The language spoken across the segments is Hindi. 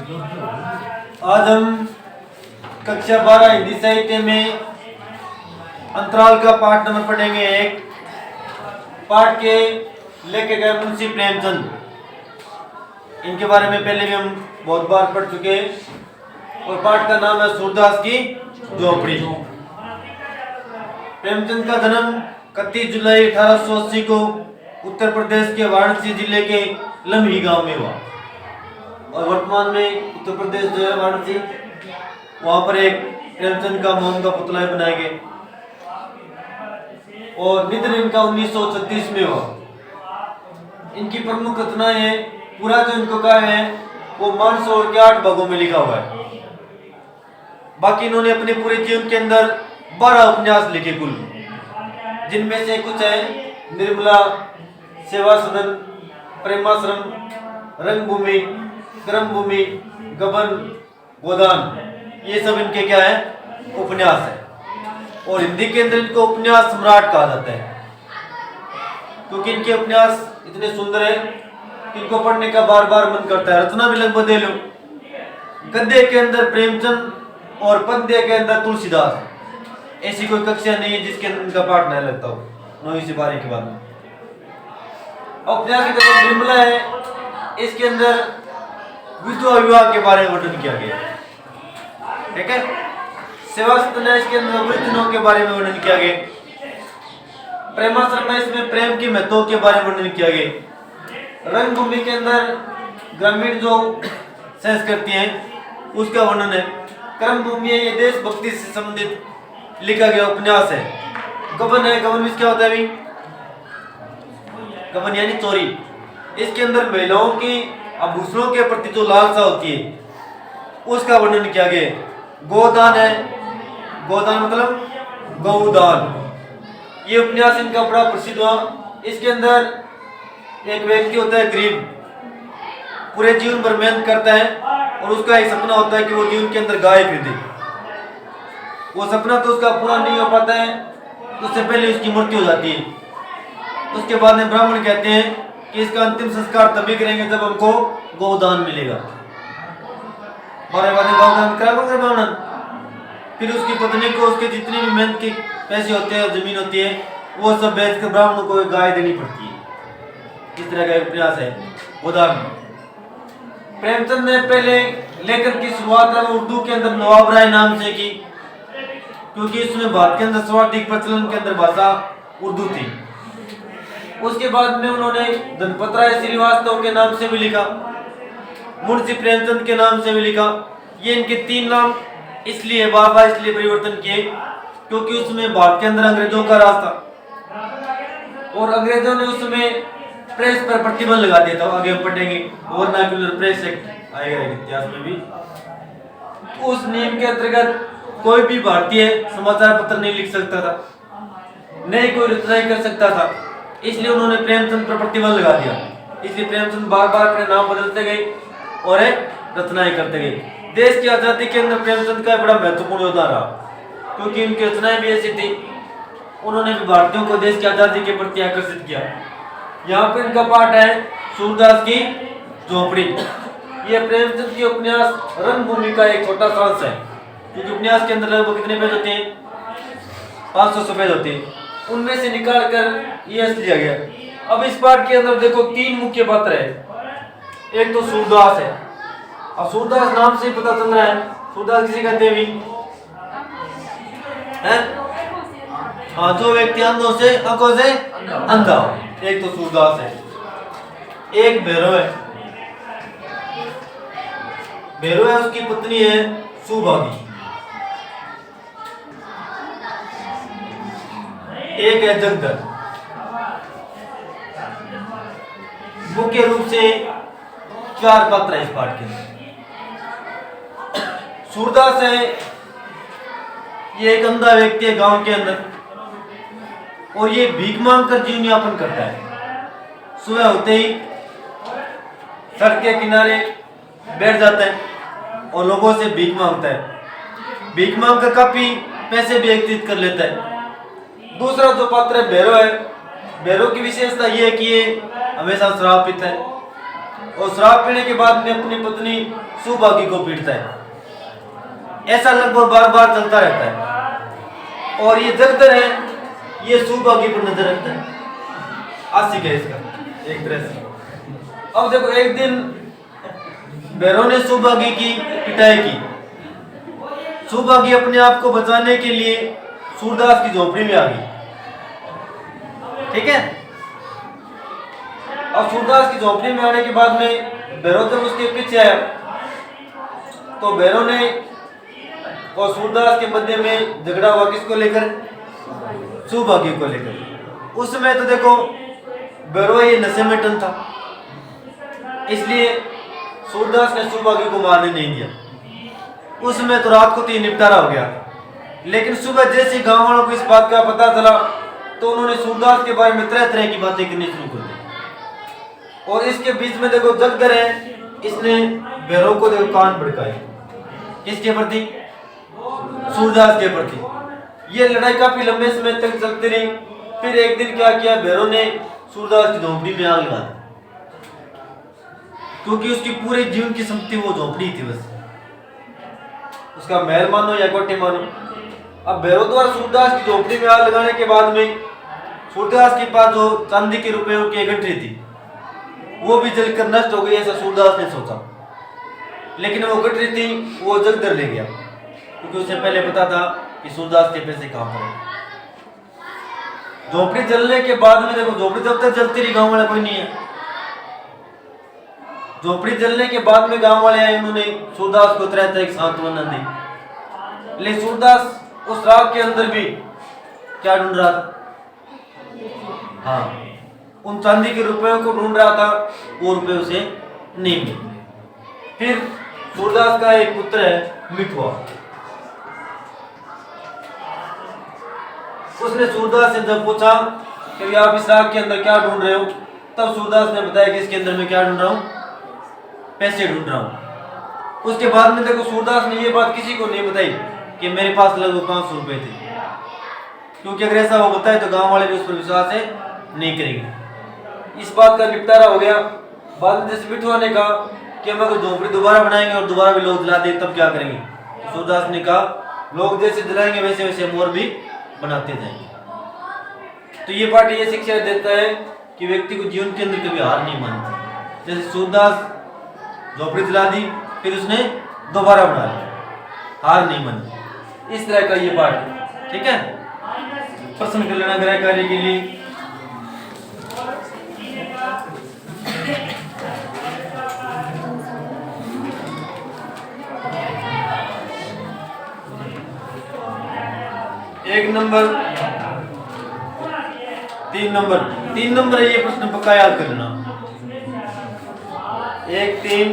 आज हम कक्षा 12 हिंदी साहित्य में अंतराल का पाठ नंबर पढ़ेंगे। एक पाठ के लेखक है मुंशी प्रेमचंद। इनके बारे में पहले भी हम बहुत बार पढ़ चुके हैं और पाठ का नाम है सूरदास की झोपड़ी। प्रेमचंद का जन्म 31 जुलाई 1880 को उत्तर प्रदेश के वाराणसी जिले के लम्ही गांव में हुआ और वर्तमान में उत्तर प्रदेश जो है वाराणसी, वहां पर एक प्रेमचंद का मोम का पुतला बनाया गया और निधन इनका 1936 में हुआ। इनकी प्रमुख रचनाएं हैं, पूरा जो इनको काव्य है वो मानसरोवर के 8 भागों में लिखा हुआ है। बाकी इन्होंने अपने पूरे जीवन के अंदर 12 उपन्यास लिखे कुल, जिनमें से कुछ है निर्मला, सेवा सदन, प्रेमाश्रम, रंगभूमि, कर्मभूमि, गबन, गोदान, ये सब इनके क्या है उपन्यास है। और हिंदी के अंदर इनको उपन्यास सम्राट कहा जाता है क्योंकि इनके उपन्यास इतने सुंदर है कि इनको पढ़ने का बार बार मन करता है। रचना भी लगभग दे लो, गद्य के अंदर प्रेमचंद और पद्य के अंदर तुलसीदास। ऐसी कोई कक्षा नहीं है जिसके अंदर इनका पाठ नहीं लगता हो 9वीं से 12वीं के बाद। उपन्यास की तरफ निर्मला है, इसके अंदर विधवा विवाह के बारे में वर्णन किया गया, ठीक है। सेवा सदन है, इसके अंदर वृद्धजनों के बारे में वर्णन किया गया। प्रेमाश्रम है, इसमें प्रेम की महत्व के बारे में वर्णन किया गया। रंगभूमि के अंदर ग्रामीण जो संस्कृति है उसका वर्णन है। कर्मभूमि है, ये देशभक्ति से संबंधित लिखा गया उपन्यास है। गबन है, गबन में क्या होता है अभी, गबन यानी चोरी। इसके अंदर महिलाओं की आभूषणों के प्रति जो लालसा होती है उसका वर्णन किया गया। गोदान है, गोदान मतलब गौदान। ये उपन्यास इनका बड़ा प्रसिद्ध हुआ। इसके अंदर एक व्यक्ति होता है गरीब, पूरे जीवन भर मेहनत करता है और उसका एक सपना होता है कि वो जीवन के अंदर गाय खरीदे। वो सपना तो उसका पूरा नहीं हो पाता है, उससे पहले उसकी मृत्यु हो जाती है। उसके बाद में ब्राह्मण कहते हैं कि इसका अंतिम संस्कार तभी करेंगे जब हमको गोदान मिलेगा। और गोदान कराएंगे ब्राह्मण। फिर उसकी पत्नी को उसके जितनी भी मेहनत के पैसे होते हैं, जमीन होती है, वो सब बेच कर ब्राह्मण को गाय देनी पड़ती है। इस तरह का प्रयास है गोदान। प्रेमचंद ने पहले लेखन की शुरुआत उर्दू के अंदर नवाब राय नाम से की, क्योंकि इसमें भारत के अंदर सर्वाधिक प्रचलन के अंदर भाषा उर्दू थी। उसके बाद में उन्होंने धनपत राय श्रीवास्तव के नाम से भी लिखा, मुंशी प्रेमचंद के नाम से भी लिखा। ये इनके 3 नाम इसलिए बार बार इसलिए परिवर्तन किए क्योंकि उसमें भारत के अंदर अंग्रेजों का राज था और अंग्रेजों ने उसमें प्रेस पर प्रतिबंध लगा दिया था। आगे हम पढ़ेंगे वर्नाक्युलर प्रेस एक्ट आएगा इतिहास में भी। उस नियम के अंतर्गत कोई भी भारतीय समाचार पत्र नहीं लिख सकता था, नहीं कोई रचनाएं कर सकता था। इसलिए उन्होंने प्रेमचंद पर प्रतिबंध लगा दिया। इसलिए प्रेमचंद बार बार अपने नाम बदलते गए और रचनाएं करते गए। देश की आजादी के अंदर प्रेमचंद का बड़ा महत्वपूर्ण योगदान रहा क्योंकि उनकी रचनाएं भी ऐसी थी, उन्होंने भी भारतीयों को देश की आजादी के प्रति आकर्षित किया। यहाँ पर इनका पाठ है सूरदास की झोपड़ी। यह प्रेमचंद के उपन्यास रंगभूमि का एक छोटा सा अंश है, क्योंकि उपन्यास के अंदर लगभग कितने पेज होते हैं, 500 पेज होते हैं, उनमें से निकाल कर ये लिया गया। अब इस पाठ के अंदर देखो 3 मुख्य पात्र है। एक तो सूरदास है। अब सूरदास नाम से ही पता चल रहा है, सूरदास किसी कहते भी है, हाँ, जो व्यक्ति आंखों से अंधा हो, एक तो सूरदास है। एक भैरव है, भैरव है, उसकी पत्नी है सुभागी। एक है जगदर। मुख्य रूप से 4 पात्र है इस पाठ के अंदर। सूरदास है, ये एक अंधा व्यक्ति है गांव के अंदर और ये भीख मांग कर जीवन यापन करता है। सुबह होते ही सड़क के किनारे बैठ जाता है और लोगों से भीख मांगता है। भीख मांग कर काफी पैसे भी एकत्रित कर लेता है। दूसरा जो पात्र है भैरव है, भैरव की विशेषता ये है कि ये हमेशा शराब पीता है और शराब पीने के बाद में अपनी पत्नी सुभागी को पीटता है। ऐसा लगभग बार बार चलता रहता है और ये जगदर है, ये सुभागी पर नजर रखता है। आशिक है इसका एक तरह से। अब देखो एक दिन भैरव ने सुभागी की पिटाई की। सुभागी अपने आप को बचाने के लिए सूरदास की झोपड़ी में आ गई। ठीक है। अब सूरदास की झोपड़ी में आने के बाद में भैरव जब उसके पीछे आया तो भैरव ने और सूरदास के मध्य में झगड़ा हुआ। किसको लेकर? सुभागी को लेकर। उस समय तो देखो भैरव ये नशे में टन था, इसलिए सूरदास ने सुभागी को मारने नहीं दिया। उस समय तो रात को 3 निपटारा हो गया। लेकिन सुबह जैसे गांव वालों को इस बात का पता चला तो उन्होंने सूरदास के बारे में तरह तरह की बातें करनी शुरू कर दी। और इसके बीच में देखो जगदर है, इसने भैरव को देखो कान भड़काए। किसके प्रति? सूरदास के प्रति। ये लड़ाई काफी लंबे समय तक चलती रही। फिर एक दिन क्या किया, भैरव ने सूरदास की झोपड़ी में आग लगा दी, क्योंकि उसकी पूरे जीवन की संपत्ति वो झोपड़ी थी, बस उसका महल मानो या कोठी मानो। अब भैरव द्वारा सूरदास की झोपड़ी में आग लगाने के बाद में सूरदास के पास जो चांदी के रुपयों की गठरी थी वो भी जलकर नष्ट हो गई, ऐसा सूरदास ने सोचा। लेकिन वो गठरी थी वो जगदर ले गया, क्योंकि उसे पहले पता था कि सूरदास के पैसे कहां पर है। झोपड़ी जलने के बाद में देखो झोपड़ी जब तक जलती रही गांव वाला कोई नहीं है। झोपड़ी जलने के बाद में गांव वाले आए, उन्होंने सूरदास को तरह तरह की सांत्वना दी। लेकिन सूरदास उस रात के अंदर भी क्या ढूंढ रहा था? हाँ, उन चांदी के रुपयों को ढूंढ रहा था। वो रुपये उसे नहीं मिले। फिर सूरदास का एक पुत्र है मिठुआ, उसने सूरदास से जब पूछा कि आप इस रात के अंदर क्या ढूंढ रहे हो, तब सूरदास ने बताया कि इसके अंदर मैं क्या ढूंढ रहा हूँ? पैसे ढूंढ रहा हूँ। उसके बाद में देखो सूरदास ने ये बात किसी को नहीं बताई कि मेरे पास लगभग 500 रुपए थे, क्योंकि अगर ऐसा वो बताए तो गांव वाले भी उस पर विश्वास नहीं करेंगे। इस बात का निपटारा हो गया। बाद में जैसे मिठुआ ने कहा कि हम अगर झोपड़ी दोबारा बनाएंगे और दोबारा भी लोग जला दे तब क्या करेंगे? सूरदास ने कहा लोग जैसे जलाएंगे वैसे वैसे हम और भी बनाते जाएंगे। तो ये पाठ ये शिक्षा देता है कि व्यक्ति को जीवन के अंदर कभी हार नहीं मानती। जैसे सूरदास झोपड़ी जला दी, फिर उसने दोबारा बना लिया, हार नहीं मानी। इस तरह का ये पाठ है। ठीक है। प्रश्न कर लेना ग्रह कार्य के लिए। एक नंबर, 3 नंबर है ये प्रश्न, पक्का याद कर लेना। 1, 3,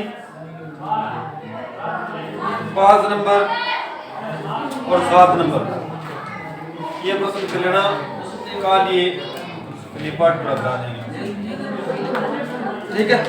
5 नंबर और 7 नंबर ये प्रश्न कर लेना। काल ये पाठ पूरा करा देंगे। ठीक है।